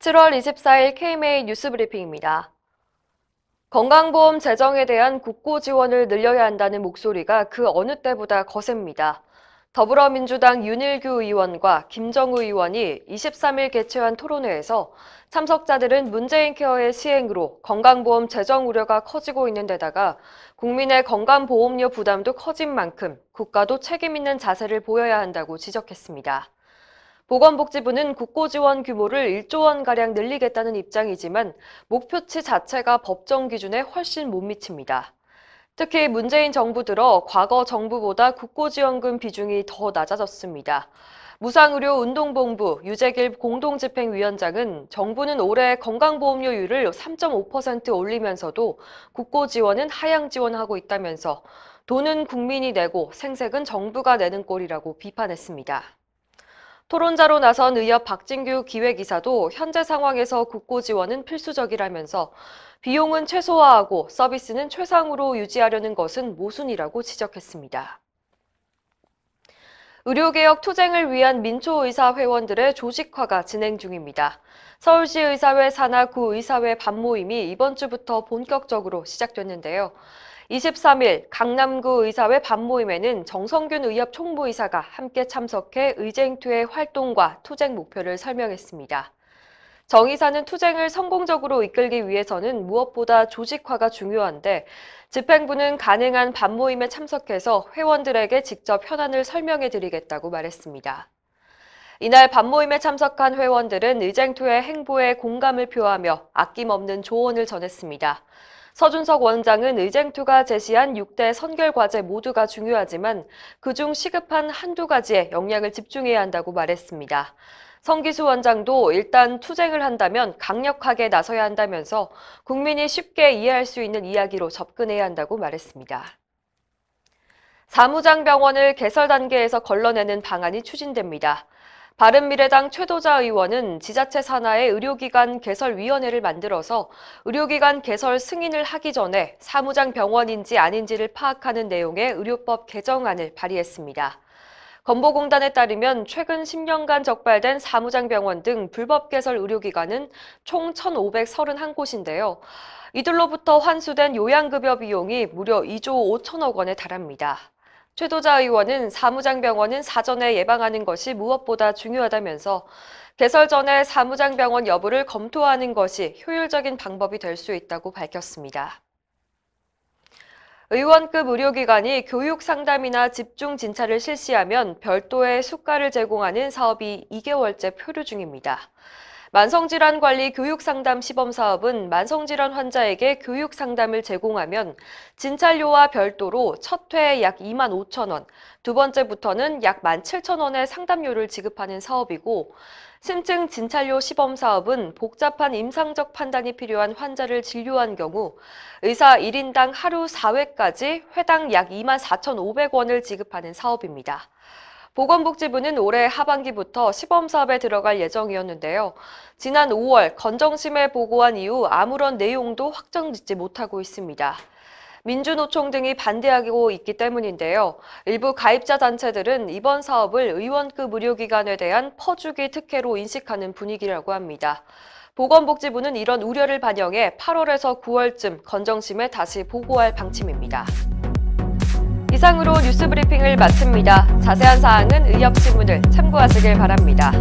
7월 24일 KMA 뉴스브리핑입니다. 건강보험 재정에 대한 국고 지원을 늘려야 한다는 목소리가 그 어느 때보다 거셉니다. 더불어민주당 윤일규 의원과 김정우 의원이 23일 개최한 토론회에서 참석자들은 문재인 케어의 시행으로 건강보험 재정 우려가 커지고 있는 데다가 국민의 건강보험료 부담도 커진 만큼 국가도 책임 있는 자세를 보여야 한다고 지적했습니다. 보건복지부는 국고 지원 규모를 1조 원가량 늘리겠다는 입장이지만 목표치 자체가 법정 기준에 훨씬 못 미칩니다. 특히 문재인 정부 들어 과거 정부보다 국고지원금 비중이 더 낮아졌습니다. 무상의료운동본부 유재길 공동집행위원장은 정부는 올해 건강보험료율을 3.5% 올리면서도 국고지원은 하향 지원하고 있다면서 돈은 국민이 내고 생색은 정부가 내는 꼴이라고 비판했습니다. 토론자로 나선 의협 박진규 기획이사도 현재 상황에서 국고 지원은 필수적이라면서 비용은 최소화하고 서비스는 최상으로 유지하려는 것은 모순이라고 지적했습니다. 의료개혁 투쟁을 위한 민초의사 회원들의 조직화가 진행 중입니다. 서울시의사회 산하 구의사회 반모임이 이번 주부터 본격적으로 시작됐는데요. 23일 강남구 의사회 반모임에는 정성균 의협 총무이사가 함께 참석해 의쟁투의 활동과 투쟁 목표를 설명했습니다. 정 이사는 투쟁을 성공적으로 이끌기 위해서는 무엇보다 조직화가 중요한데 집행부는 가능한 반모임에 참석해서 회원들에게 직접 현안을 설명해드리겠다고 말했습니다. 이날 반모임에 참석한 회원들은 의쟁투의 행보에 공감을 표하며 아낌없는 조언을 전했습니다. 서준석 원장은 의쟁투가 제시한 6대 선결과제 모두가 중요하지만 그중 시급한 한두 가지에 역량을 집중해야 한다고 말했습니다. 성기수 원장도 일단 투쟁을 한다면 강력하게 나서야 한다면서 국민이 쉽게 이해할 수 있는 이야기로 접근해야 한다고 말했습니다. 사무장병원을 개설 단계에서 걸러내는 방안이 추진됩니다. 바른미래당 최도자 의원은 지자체 산하의 의료기관 개설위원회를 만들어서 의료기관 개설 승인을 하기 전에 사무장 병원인지 아닌지를 파악하는 내용의 의료법 개정안을 발의했습니다. 건보공단에 따르면 최근 10년간 적발된 사무장병원 등 불법 개설 의료기관은 총 1,531곳인데요. 이들로부터 환수된 요양급여 비용이 무려 2조 5천억 원에 달합니다. 최도자 의원은 사무장병원은 사전에 예방하는 것이 무엇보다 중요하다면서 개설 전에 사무장병원 여부를 검토하는 것이 효율적인 방법이 될 수 있다고 밝혔습니다. 의원급 의료기관이 교육 상담이나 집중 진찰을 실시하면 별도의 수가를 제공하는 사업이 2개월째 표류 중입니다. 만성질환관리 교육상담 시범사업은 만성질환 환자에게 교육상담을 제공하면 진찰료와 별도로 첫 회에 약 2만 5천 원, 두 번째부터는 약 17,000원의 상담료를 지급하는 사업이고 심층 진찰료 시범사업은 복잡한 임상적 판단이 필요한 환자를 진료한 경우 의사 1인당 하루 4회까지 회당 약 2만 4,500원을 지급하는 사업입니다. 보건복지부는 올해 하반기부터 시범사업에 들어갈 예정이었는데요. 지난 5월 건정심에 보고한 이후 아무런 내용도 확정짓지 못하고 있습니다. 민주노총 등이 반대하고 있기 때문인데요. 일부 가입자 단체들은 이번 사업을 의원급 의료기관에 대한 퍼주기 특혜로 인식하는 분위기라고 합니다. 보건복지부는 이런 우려를 반영해 8월에서 9월쯤 건정심에 다시 보고할 방침입니다. 이상으로 뉴스브리핑을 마칩니다. 자세한 사항은 의협신문을 참고하시길 바랍니다.